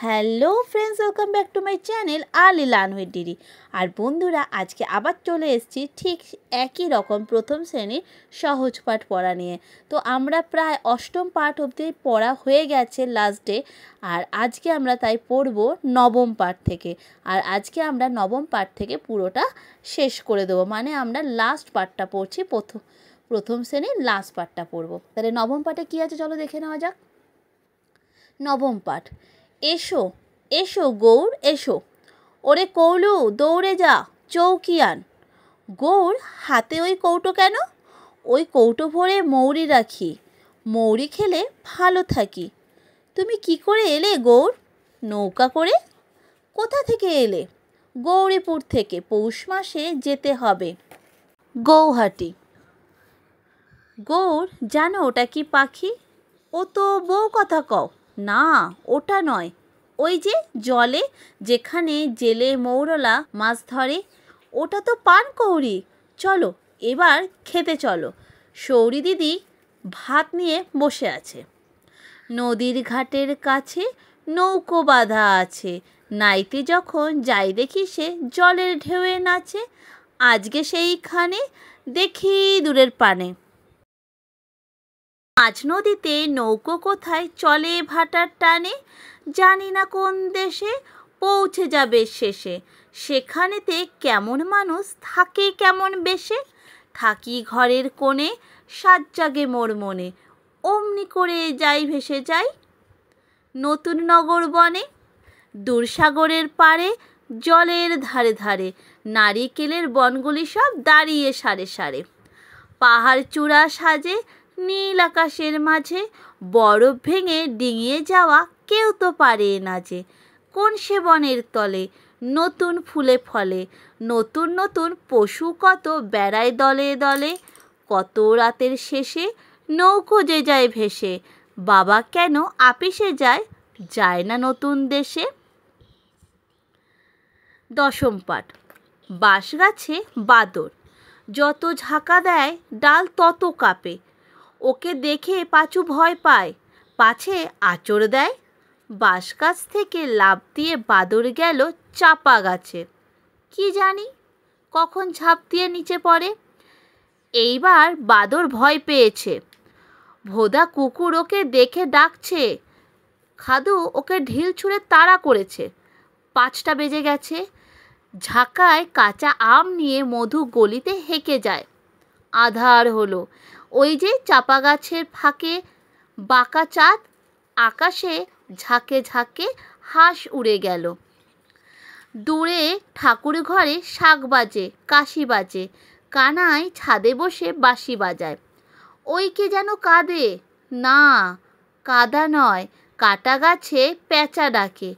Hello friends, welcome back to my channel early learn with DD. আর বন্ধুরা, আজকে আবার চলে এসেছি ঠিক একই রকম প্রথম শ্রেণীর সহজ পাঠ পড়া নিয়ে। তো আমরা প্রায় অষ্টম পাঠ অবধি পড়া হয়ে গেছে লাস্ট ডে, আর আজকে আমরা তাই পড়ব নবম পাঠ থেকে। আর আজকে আমরা নবম পাঠ থেকে পুরোটা শেষ করে দেবো, মানে আমরা লাস্ট পাঠটা পড়ছি, প্রথম শ্রেণীর লাস্ট পাঠটা পড়ব। তাহলে নবম পাঠে কী আছে চলো দেখে নেওয়া যাক। নবম পাঠ। এসো এসো গৌর এসো, ওরে কৌলু দৌড়ে যা চৌকি আন। গৌর, হাতে ওই কৌটো কেন? ওই কৌটো ভরে মৌরি রাখি, মৌরি খেলে ভালো থাকি। তুমি কি করে এলে গৌর? নৌকা করে। কোথা থেকে এলে? গৌরীপুর থেকে, পৌষ মাসে যেতে হবে গৌহাটি। গৌর, জানো ওটা কি পাখি? ও তো বউ কথা কও। না, ওটা নয়, ওই যে জলে যেখানে জেলে মৌরলা মাছ ধরে, ওটা তো পানকৌড়ি। চলো এবার খেতে চলো। সৌরি দিদি ভাত নিয়ে বসে আছে। নদীর ঘাটের কাছে নৌকো বাঁধা আছে, নাইতে যখন যাই দেখি সে জলের ঢেউয়ে নাচে। আজকে সেইখানে দেখি দূরের পানে, মাঝ নদীতে নৌকো কোথায় চলে ভাটার টানে। জানি না কোন দেশে পৌঁছে যাবে শেষে, সেখানেতে কেমন মানুষ থাকে কেমন বেশে। থাকি ঘরের কোণে, সাত জাগে মোর মনে, অমনি করে যাই ভেসে যাই নতুন নগর বনে। দূরসাগরের পাড়ে জলের ধারে ধারে, নারিকেলের বনগুলি সব দাঁড়িয়ে সারে সারে। পাহাড় চূড়া সাজে নীল আকাশের মাঝে, বরফ ভেঙে ডিঙিয়ে যাওয়া কেউ তো পারে না যে। কোন সে বনের তলে নতুন ফুলে ফলে, নতুন নতুন পশু কত বেড়ায় দলে দলে। কত রাতের শেষে নৌকো যে যায় ভেসে, বাবা কেন আপিসে যায়, যায় না নতুন দেশে। দশম পাঠ। বাঁশ গাছে বাদর, যত ঝাঁকা দেয় ডাল তত কাঁপে। ওকে দেখে পাঁচু ভয় পায়, পাছে আঁচড় দেয়। বাঁশ গাছ থেকে লাফ দিয়ে বাদর গেল চাপা গাছে, কি জানি কখন ঝাঁপ দিয়ে নিচে পড়ে। এইবার বাদর ভয় পেয়েছে, ভোদা কুকুর ওকে দেখে ডাকছে। খাদু ওকে ঢিল ছুঁড়ে তাড়া করেছে। 5টা বেজে গেছে। ঝাঁকায় কাঁচা আম নিয়ে মধু গলিতে হেঁকে যায়। আধার হলো, ওই যে চাপা গাছের ফাঁকে বাঁকা চাঁদ, আকাশে ঝাঁকে ঝাঁকে হাঁস উড়ে গেল। দূরে ঠাকুর ঘরে শাঁখ বাজে কাশি বাজে, কানাই ছাদে বসে বাঁশি বাজায়। ওই কে যেন কাঁদে, না কাদা নয়, কাটা গাছে পেঁচা ডাকে।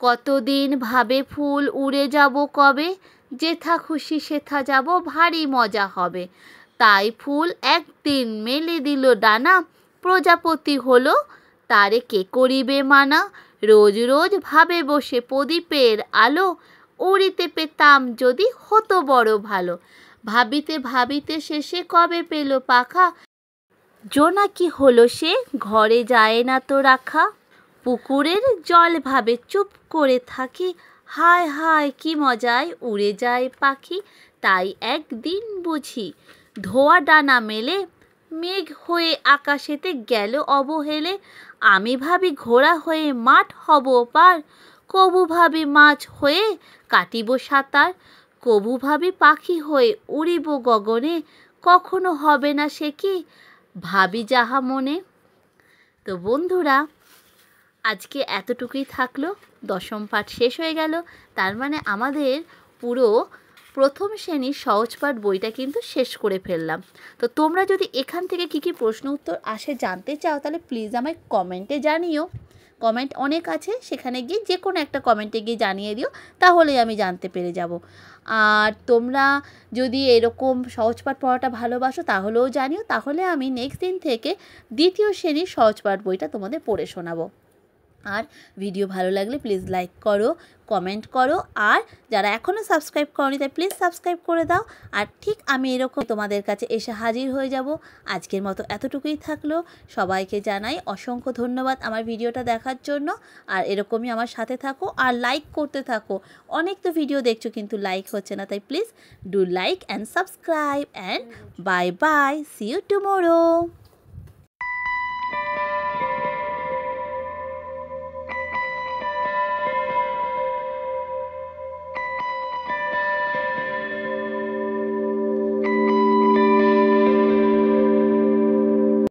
কতদিন ভাবে ফুল উড়ে যাব কবে, যেথা খুশি সেথা যাব ভারী মজা হবে। তাই ফুল একদিন মেলে দিল ডানা, প্রজাপতি হলো তারে কে করিবে মানা। রোজ রোজ ভাবে বসে প্রদীপের আলো, উড়িতে পেতাম যদি হতো বড় ভালো। ভাবিতে ভাবিতে শেষে কবে পেল পাখা, জোনাকি হলো সে ঘরে যায় না তো রাখা। পুকুরের জল ভাবে চুপ করে থাকি, হায় হায় কি মজায় উড়ে যায় পাখি। তাই একদিন বুঝি ধোয়া ডানা মেলে, মেঘ হয়ে আকাশেতে গেল অবহেলে। আমি ভাবি ঘোড়া হয়ে মাঠ হব পার, কবু ভাবি মাছ হয়ে কাটিব সাঁতার। কবু ভাবি পাখি হয়ে উড়িব গগনে, কখনো হবে না সে কি ভাবি যাহা মনে। তো বন্ধুরা, আজকে এতটুকুই থাকলো। দশম পাঠ শেষ হয়ে গেল, তার মানে আমাদের পুরো প্রথম শ্রেণীর সহজ পাঠ বইটা কিন্তু শেষ করে ফেললাম। তো তোমরা যদি এখান থেকে কী কী প্রশ্ন উত্তর আসে জানতে চাও, তাহলে প্লিজ আমায় কমেন্টে জানিও। কমেন্ট অনেক আছে, সেখানে গিয়ে যে কোনো একটা কমেন্টে গিয়ে জানিয়ে দিও, তাহলেই আমি জানতে পেরে যাব। আর তোমরা যদি এরকম সহজ পাঠ পড়াটা ভালোবাসো তাহলেও জানিও, তাহলে আমি নেক্সট দিন থেকে দ্বিতীয় শ্রেণীর সহজ পাঠ বইটা তোমাদের পড়ে শোনাবো। আর ভিডিও ভালো লাগলে প্লিজ লাইক করো, কমেন্ট করো, আর যারা এখনও সাবস্ক্রাইব করনি তাই প্লিজ সাবস্ক্রাইব করে দাও। আর ঠিক আমি এরকম তোমাদের কাছে এসে হাজির হয়ে যাব। আজকের মতো এতটুকুই থাকলো। সবাইকে জানাই অসংখ্য ধন্যবাদ আমার ভিডিওটা দেখার জন্য। আর এরকমই আমার সাথে থাকো আর লাইক করতে থাকো। অনেক তো ভিডিও দেখছো কিন্তু লাইক হচ্ছে না, তাই please do like and subscribe and bye bye, see you tomorrow.